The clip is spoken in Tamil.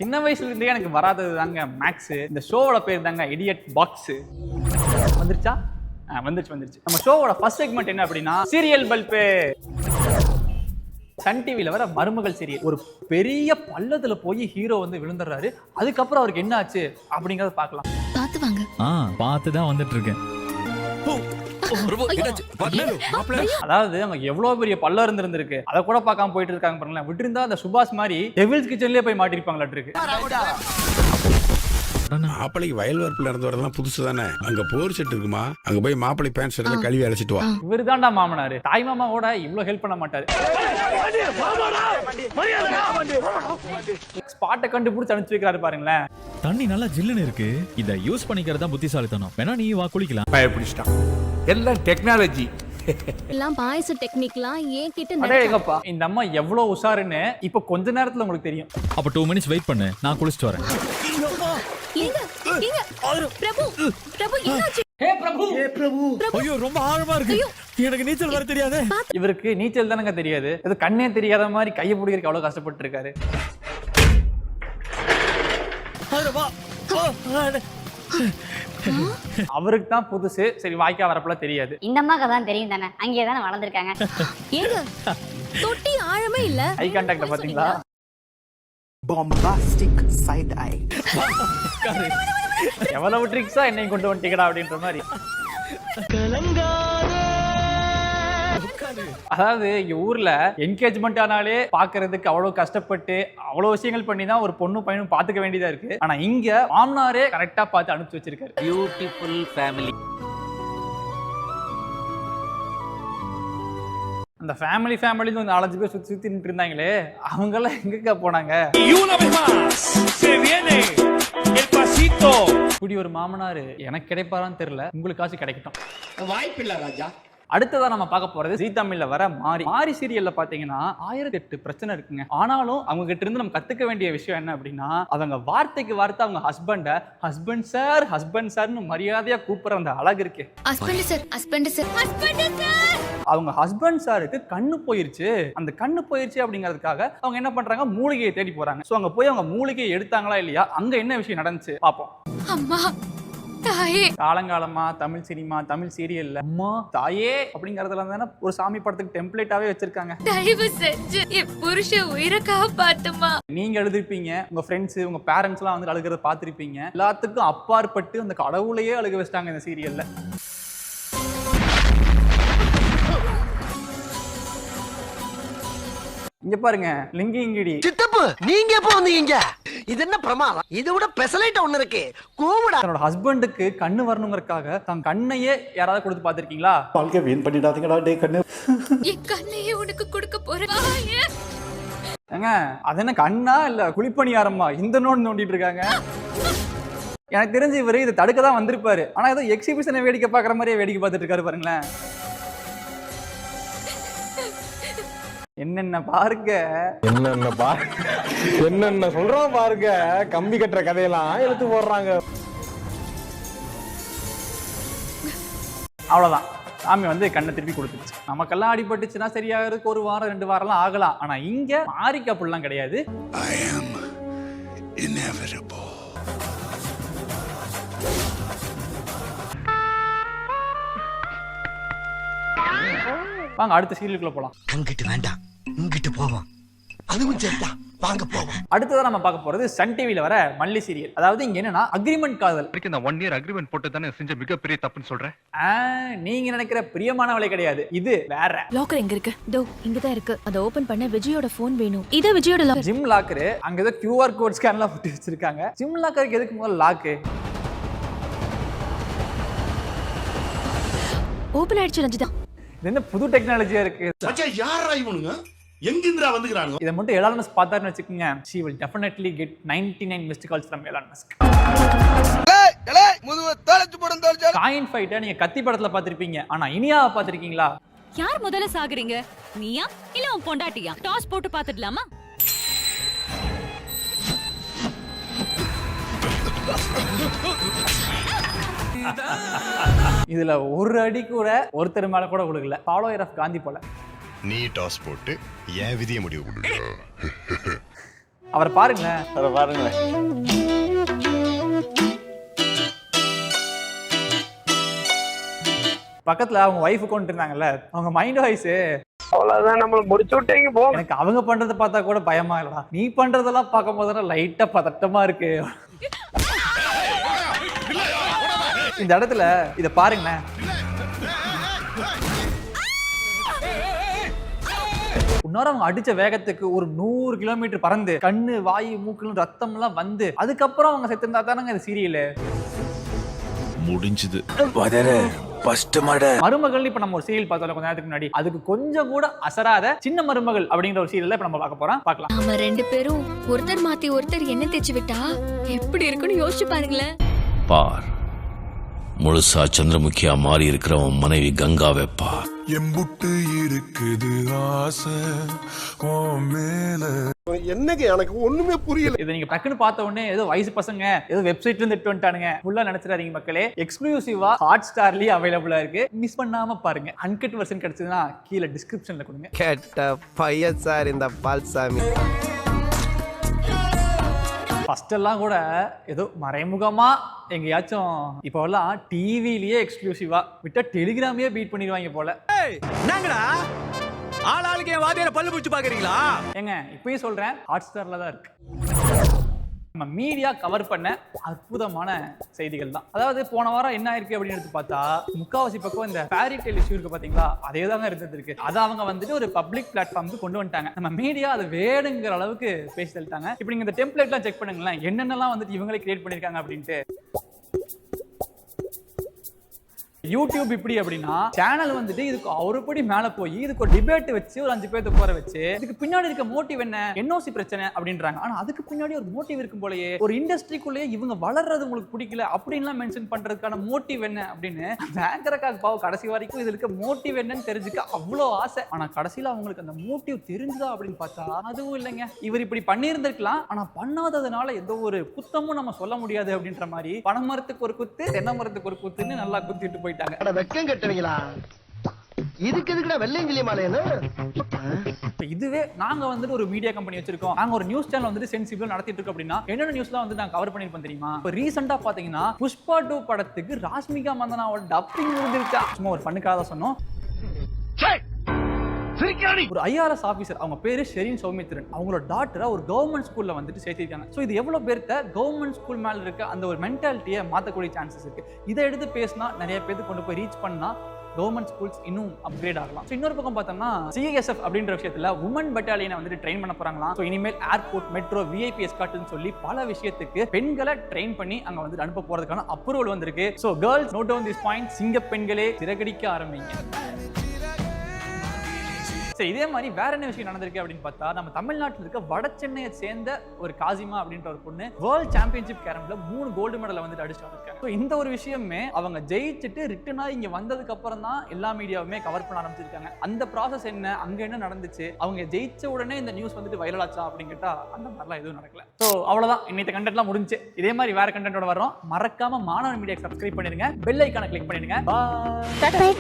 சின்ன வயசுல இருந்தே எனக்கு வராதது தாங்க மேக்ஸ். இந்த ஷோவோட பேர் தாங்க இடியட் பாக்ஸ். வந்துருச்சா? வந்துருச்சு. நம்ம ஷோவோட ஃபர்ஸ்ட் செக்மெண்ட் என்ன அப்படின்னா சீரியல் பல்பு. சன் டிவில வர மருமகள் சீரியல். ஒரு பெரிய பள்ளத்துல போய் ஹீரோ வந்து விழுந்துடுறாரு. அதுக்கப்புறம் அவருக்கு என்ன ஆச்சு அப்படிங்கறத பார்க்கலாம். பாத்து வாங்க. பார்த்து தான் வந்துட்டு இருக்கேன். அதாவது நமக்கு எவ்வளவு பெரிய பள்ளம் இருந்திருக்கு, அதை கூட பார்க்காம போயிட்டு இருக்காங்க பாருங்களேன். விட்டுருந்தா அந்த சுபாஷ் மாதிரி டெவில்ஸ் கிச்சன்லயே போய் மாட்டிருப்பாங்களாட்டு இருக்கு. மாப்பிளைக்கு வயல் வரப்புல இருந்து வரதெல்லாம் புதுசு தானே. அங்க போர் செட் இருக்குமா, அங்க போய் மாப்பிளை பேண்ட் ஷர்ட்ல கழுவி அழைச்சிட்டு வா. இவரு தான்டா மாமனாரு. தாய் மாமாவோட இவ்வளவு ஹெல்ப் பண்ண மாட்டாரு. ஸ்பாட்டை கண்டுபிடிச்சு அனுப்பிச்சு வைக்கிறாரு பாருங்களேன். தண்ணி நல்லா ஜில்லுன்னு இருக்கு. இத யூஸ் பண்ணிக்கிறதா புத்திசாலித்தனம். வேணா நீ வா குளிக்கலாம். பயப்பிடிச்சிட்டான். எல்லாம் டெக்னாலஜி. எல்லாம் பாயச டெக்னிக்லாம் ஏன் கிட்ட அடேங்கப்பா, இந்த அம்மா எவ்வளவு உஷாருன்னு இப்ப கொஞ்ச நேரத்துல உங்களுக்கு தெரியும். அப்ப 2 மினிட்ஸ் வெயிட் பண்ணு, நான் குளிச்சிட்டு வரேன். பிரபு என்னாச்சு? ஐயோ ரொம்ப ஆழமா இருக்கு. எனக்கு நீச்சல் வர தெரியாது. இவருக்கு நீச்சல் தானங்க தெரியாது. இது கண்ணே தெரியாத மாதிரி கையை பிடிக்கிறதுக்கு அவ்வளவு கஷ்டப்பட்டு இருக்காரு. அவருக்கு தான் புதுசு. சரி, வாய்க்கா வரப்பல தெரியாது. இந்த அம்மாக்கு தான் தெரியும் தானே, அங்கேயே தானே வளர்ந்துருக்காங்க. ஏங்க தொட்டி ஆழமே இல்ல. ஐ கான்டாக்ட் பாத்தீங்களா? பாம்பாஸ்டிக் சைடு ஐ. எவ்வளவு ட்ரிக்ஸா என்னை கொண்டு வந்துட்டீங்கடா அப்படின்ற மாதிரி. அதாவது இங்க ஊர்ல என்கேஜ்மெண்ட் ஆனாலே பாக்குறதுக்கு அவ்வளவு கஷ்டப்பட்டு அவ்வளவு விஷயங்கள் பண்ணி தான் ஒரு பொண்ணு பையனும் பாத்துக்க வேண்டியதா இருக்கு. ஆனா இங்க மாமனாரே கரெக்டா பார்த்து அனுப்பிச்சு வச்சிருக்காரு. Beautiful family. அந்த ஃபேமிலி வந்து 4-5 பேர் சுத்தி நின்று இருந்தாங்களே, அவங்க எல்லாம் எங்க போனாங்க? இப்படி ஒரு மாமனாரு எனக்கு கிடைப்பாரான்னு தெரியல. உங்களுக்காச்சும் கிடைக்கட்டும். வாய்ப்பில்லை ராஜா. அடுத்ததா நம்ம பார்க்க போறது ஜீ தமிழ்ல வர மாரி சீரியல்ல பாத்தீங்கன்னா 1008 பிரச்சனை இருக்குங்க. ஆனாலும் அவங்க கிட்ட இருந்து நம்ம கத்துக்க வேண்டிய விஷயம் என்ன அப்படின்னா, அவங்க வார்த்தைக்கு வார்த்தை அவங்க ஹஸ்பண்ட் சார்னு மரியாதையா கூப்பிடுற அந்த அழகு இருக்கு. Husband sir. அவங்க ஹஸ்பண்ட் சாருக்கு கண்ணு போயிருச்சு. அந்த கண்ணு போயிருச்சு அப்படிங்கிறதுக்காக அவங்க என்ன பண்றாங்க, மூலிகையை தேடி போறாங்க. சோ அங்க போய் அவங்க மூலிகையை எடுத்தாங்களா இல்லையா, அங்க என்ன விஷயம் நடந்துச்சு பாப்போம். அம்மா தாயே. காலங்காலமா தமிழ் சினிமா, தமிழ் சீரியல்ல அம்மா தாயே அப்படிங்கறதுல தானே ஒரு சாமி படத்துக்கு டெம்ப்ளேட்டாவே வச்சிருக்காங்க. தயவு செஞ்சு என் புருஷ உயிரை காப்பாத்துமா. நீங்க எழுதிருப்பீங்க, உங்க ஃப்ரெண்ட்ஸ், உங்க பேரண்ட்ஸ் எல்லாம் வந்து அழுகிறத பாத்திருப்பீங்க. எல்லாத்துக்கும் அப்பாற்பட்டு அந்த கடவுளையே அழுக வச்சிட்டாங்க இந்த சீரியல்ல. இங்க பாருங்க, லிங்கிங்கிடி சித்தப்பு நீங்க எப்ப வந்தீங்க? இது என்ன பிரமாதம்? இதை விட பெசலைட் ஒண்ணு இருக்கு. கூவுடா. தன்னோட ஹஸ்பண்டுக்கு கண்ணு வரணுங்கிறதுக்காக தன் கண்ணையே யாராவது கொடுத்து பாத்திருக்கீங்களா? வாழ்க்கை வீண் பண்ணிடாதீங்கடா டே கண்ணு. என் கண்ணையே உனக்கு கொடுக்க போறேன். ஏங்க, அது என்ன கண்ணா இல்ல குழிப்பணியாரமா? இந்த நோண்டிட்டு இருக்காங்க. எனக்கு தெரிஞ்சு இவரு இதை தடுக்க தான் வந்திருப்பாரு. ஆனா ஏதோ எக்ஸிபிஷனை வேடிக்கை பாக்குற மாதிரியே வேடிக்கை பார்த்துட்டு இருக்காரு பாருங்களேன். என்னென்ன பாருங்க, என்னென்ன சொல்றோம் பாருங்க. கம்பி கட்டுற கதையெல்லாம் எடுத்து போடுறாங்க. அவ்வளவுதான், சாமி வந்து கண்ணை திருப்பி கொடுத்துருச்சு. நமக்கெல்லாம் அடிபட்டுச்சுன்னா சரியாகிறதுக்கு 1 வாரம் 2 வாரம்லாம் ஆகலாம். ஆனா இங்க மாரிக்கு அப்படிலாம் கிடையாது. வாங்க அடுத்த சீரியலுக்குள்ள போலாம். அங்கிட்டு வேண்டாம், இங்கிட்டு போவோம். அதுவும் சரிதா, வாங்க போவோம். அடுத்ததா நம்ம பார்க்க போறது சன் டிவில வர மல்லி சீரியல். அதாவது இங்க என்னன்னா அக்ரிமெண்ட் காதல். நான் 1 இயர் அக்ரிமெண்ட் போட்டு தானே செஞ்ச மிகப்பெரிய தப்புன்னு சொல்றேன். நீங்க நினைக்கிற பிரியமானவளை கிடையாது, இது வேற. லாக்கர் எங்க இருக்கு? தோ இங்க தான் இருக்கு. அத ஓபன் பண்ண விஜயோட போன் வேணும். இத விஜயோட லாக்கர். Gym locker. அங்க ஏதோ QR கோட் ஸ்கேன்லாம் போட்டு வச்சிருக்காங்க. ஜிம் லாக்கருக்கு எதுக்கு முதல்ல லாக்கு? ஓபன் ஆயிடுச்சு ரஞ்சிதா. இது என்ன புது டெக்னாலஜியா இருக்கு? மச்சான் யாரா இவனுங்க? எங்கிந்திரா வந்துக்கறானுங்க? இத மட்டும் எலான் மஸ்க் பார்த்தாருன்னு வெச்சுக்கங்க, she will definitely get 99 missed calls from Elon Musk. Coin ஃபைட்ட நீங்க கத்தி படத்துல பாத்திருப்பீங்க. ஆனா இனியாவை பாத்திருக்கீங்களா? யார் முதல்ல சாகுறீங்க, நீயா இல்ல உன் பொண்டாட்டியா? டாஸ் போட்டு பாத்துடலாமா? இதுல ஒரு அடி கூட ஒருத்தர் மேல கூட கொடுக்கல. ஃபாலோயர் ஆஃப் காந்தி போல. நீ டாஸ் போட்டு ஏன் விதிய முடிவு கொடு. அவரை பாருங்களேன். அதை பாருங்களேன். பக்கத்துல அவங்க ஒய்ஃப் கொண்டு இருந்தாங்கல்ல, அவங்க மைண்ட் வாய்ஸ் அவ்வளவுதான், நம்மள முடிச்சு விட்டீங்க போ. எனக்கு அவங்க பண்றதை பார்த்தா கூட பயமா இல்லடா, நீ பண்றதெல்லாம் பார்க்கும் போது லைட்டா பதட்டமா இருக்கு. இந்த இடத்துல இத பாருங்களேன். இன்னொரு அவங்க அடிச்ச வேகத்துக்கு ஒரு 100 கிலோமீட்டர் பறந்து கண்ணு வாயு மூக்குல ரத்தம் எல்லாம் வந்து அதுக்கப்புறம் அவங்க செத்துருந்தா தானங்க இந்த சீரியல் முடிஞ்சது. மருமகள் இப்ப நம்ம ஒரு சீரியல் பார்த்தோம் கொஞ்ச நேரத்துக்கு முன்னாடி, அதுக்கு கொஞ்சம் கூட அசராத சின்ன மருமகள் அப்படிங்கிற ஒரு சீரியல்ல இப்ப நம்ம பார்க்க போறோம். பார்க்கலாம். நாம 2 பேரும் ஒருத்தர் மாத்தி ஒருத்தர் என்ன தேய்ச்சி விட்டா எப்படி இருக்குன்னு யோசிச்சு பாருங்களேன். பார், முழுசா சந்திரமுகியா மாறி இருக்கிறவன் மனைவி கங்காவை பார். எம்புட்டு இருக்குது ஆசை மேல. என்னங்க எனக்கு ஒண்ணுமே புரியல. இதை நீங்க டக்குன்னு பார்த்த உடனே ஏதோ வயசு பசங்க ஏதோ வெப்சைட்ல இருந்து இட்டு வந்துட்டானுங்க ஃபுல்லா நினைச்சிடாதீங்க மக்களே. எக்ஸ்க்ளூசிவா ஹாட் ஸ்டார்லயே அவைலபிளா இருக்கு, மிஸ் பண்ணாம பாருங்க. அன்கட் வெர்ஷன் கிடைச்சதுன்னா கீழே டிஸ்கிரிப்ஷன்ல கொடுங்க. கேட்ட பையன் சார் இந்த பால்சாமி. ஃபர்ஸ்ட் எல்லாம் கூட ஏதோ மறைமுகமா எங்கேயாச்சும் இப்போ எல்லாம் டிவிலேயே எக்ஸ்க்ளூசிவா விட்டா டெலிகிராமையே பீட் பண்ணிடுவாங்க போல. என்னங்கடா ஆளாளுக்கு என் வாதியார பல்லு பிடிச்சு பாக்குறீங்களா? ஏங்க இப்பயும் சொல்றேன், ஹாட் ஸ்டார்ல தான் இருக்கு. நம்ம மீடியா கவர் பண்ண அற்புதமான செய்திகள் தான். அதாவது போன வாரம் என்ன ஆயிருக்கு அப்படின்னு எடுத்து பார்த்தா முக்காவாசி பக்கம் இந்த ஃபேரி டெல் இஷ்யூ இருக்கு பாத்தீங்களா, அதே தாங்க இருந்தது இருக்கு. அதை அவங்க வந்துட்டு ஒரு பப்ளிக் பிளாட்ஃபார்முக்கு கொண்டு வந்துட்டாங்க. நம்ம மீடியா அதை வேணுங்கிற அளவுக்கு பேசி தள்ளிட்டாங்க. இப்போ நீங்க இந்த டெம்ப்ளேட்லாம் செக் பண்ணுங்களேன், என்னென்னலாம் வந்துட்டு இவங்களே கிரியேட் பண்ணிருக்காங்க அப்படின்ட்டு. யூடியூப் இப்படி அப்படின்னா சேனல் வந்துட்டு இதுக்கு ஒருபடி மேல போய் இதுக்கு ஒரு டிபேட் வச்சு ஒரு 5 பேர்த்து போற வச்சு இதுக்கு பின்னாடி இருக்க மோட்டிவ் என்ன, என்ஓசி பிரச்சனை அப்படின்றாங்க. ஆனா அதுக்கு பின்னாடி ஒரு மோட்டிவ் இருக்கும் போலயே, ஒரு இண்டஸ்ட்ரிக்குள்ளேயே இவங்க வளர்றது உங்களுக்கு பிடிக்கல அப்படின்லாம் மென்ஷன் பண்றதுக்கான மோட்டிவ் என்ன அப்படின்னு ஆங்கருக்காக பாவம் கடைசி வரைக்கும் இதுல இருக்க மோட்டிவ் என்னன்னு தெரிஞ்சுக்க அவ்வளோ ஆசை. ஆனா கடைசியில அவங்களுக்கு அந்த மோட்டிவ் தெரிஞ்சுதா அப்படின்னு பார்த்தா அதுவும் இல்லைங்க. இவர் இப்படி பண்ணியிருந்திருக்கலாம், ஆனா பண்ணாததுனால எந்த ஒரு குத்தமும் நம்ம சொல்ல முடியாது அப்படின்ற மாதிரி பனைமரத்துக்கு ஒரு குத்து தென்னை மரத்துக்கு ஒரு குத்துன்னு நல்லா குத்திட்டு போயிட்டாங்க. வெக்கம் கட்டுவீங்களா? இதுக்கு எதுக்குடா வெள்ளையங்கிலி மாலைன்னு? இதுவே நாங்க வந்துட்டு ஒரு மீடியா கம்பெனி வச்சிருக்கோம், நாங்க ஒரு நியூஸ் சேனல் வந்துட்டு சென்சிபிள் நடத்திட்டு இருக்கோம் அப்படின்னா என்னென்ன நியூஸ்லாம் வந்து நாங்க கவர் பண்ணிருப்போம் தெரியுமா? இப்போ ரீசெண்டா பாத்தீங்கன்னா புஷ்பா 2 படத்துக்கு ராஷ்மிகா மந்தனாவோட டப்பிங் முடிஞ்சிருச்சா. சும்மா ஒரு பண்ணுக்காக சொன்னோம். ஒரு ஐஆர்எஸ் ஆபீசர், அவங்க பேரு ஷெரீன் சௌமித்ரன், அவங்களோட டாட்டரை ஒரு கவர்மெண்ட் ஸ்கூல்ல வந்துட்டு சேர்த்திருக்காங்க. ஸோ இது எவ்வளவு பேர்த்த கவர்மெண்ட் ஸ்கூல் மேல இருக்க அந்த ஒரு மென்டாலிட்டியை மாற்றக்கூடிய சான்சஸ் இருக்கு. இதை எடுத்து பேசினா நிறைய பேருக்கு கொண்டு போய் ரீச் பண்ணா கவர்மெண்ட் ஸ்கூல்ஸ் இன்னும் அப்கிரேட் ஆகலாம். ஸோ இன்னொரு பக்கம் பார்த்தோம்னா சிஐஎஸ்எஃப் அப்படின்ற விஷயத்துல உமன் பட்டாலியனை வந்துட்டு ட்ரெயின் பண்ண போறாங்களாம். ஸோ இனிமேல் ஏர்போர்ட், மெட்ரோ, விஐபி எஸ்கார்ட்னு சொல்லி பல விஷயத்துக்கு பெண்களை ட்ரெயின் பண்ணி அங்க வந்து அனுப்ப போறதுக்கான அப்ரூவல் வந்திருக்கு. So girls note down this point, சிங்க பெண்களே சிறகடிக்க ஆரம்பிங்க. இதே மாதிரி வேற என்ன விஷயம் நடந்திருக்கு அப்படின்னு பார்த்தா நம்ம தமிழ்நாட்டில் இருக்க வட சென்னையை சேர்ந்த ஒரு காசிமா அப்படின்ற ஒரு பொண்ணு வேர்ல்ட் சாம்பியன்ஷிப் கேரம்ல 3 கோல்டு மெடலை வந்துட்டு அடிச்சு வந்திருக்காங்க. இந்த ஒரு விஷயமே அவங்க ஜெயிச்சுட்டு ரிட்டனா இங்க வந்ததுக்கு அப்புறம் தான் எல்லா மீடியாவுமே கவர் பண்ண ஆரம்பிச்சிருக்காங்க. அந்த ப்ராசஸ் என்ன, அங்க என்ன நடந்துச்சு, அவங்க ஜெயிச்ச உடனே இந்த நியூஸ் வந்துட்டு வைரல் ஆச்சா அப்படின்னு கேட்டா அந்த மாதிரிலாம் எதுவும் நடக்கல. ஸோ அவ்வளவுதான், இன்னைக்கு கண்டென்ட்லாம் முடிஞ்சு. இதே மாதிரி வேற கண்டென்ட்டோட வரோம். மறக்காம மாணவன் மீடியா சப்ஸ்கிரைப் பண்ணிருங்க, பெல் ஐக்கானை கிளிக் பண்ணிடுங்க. பாய்.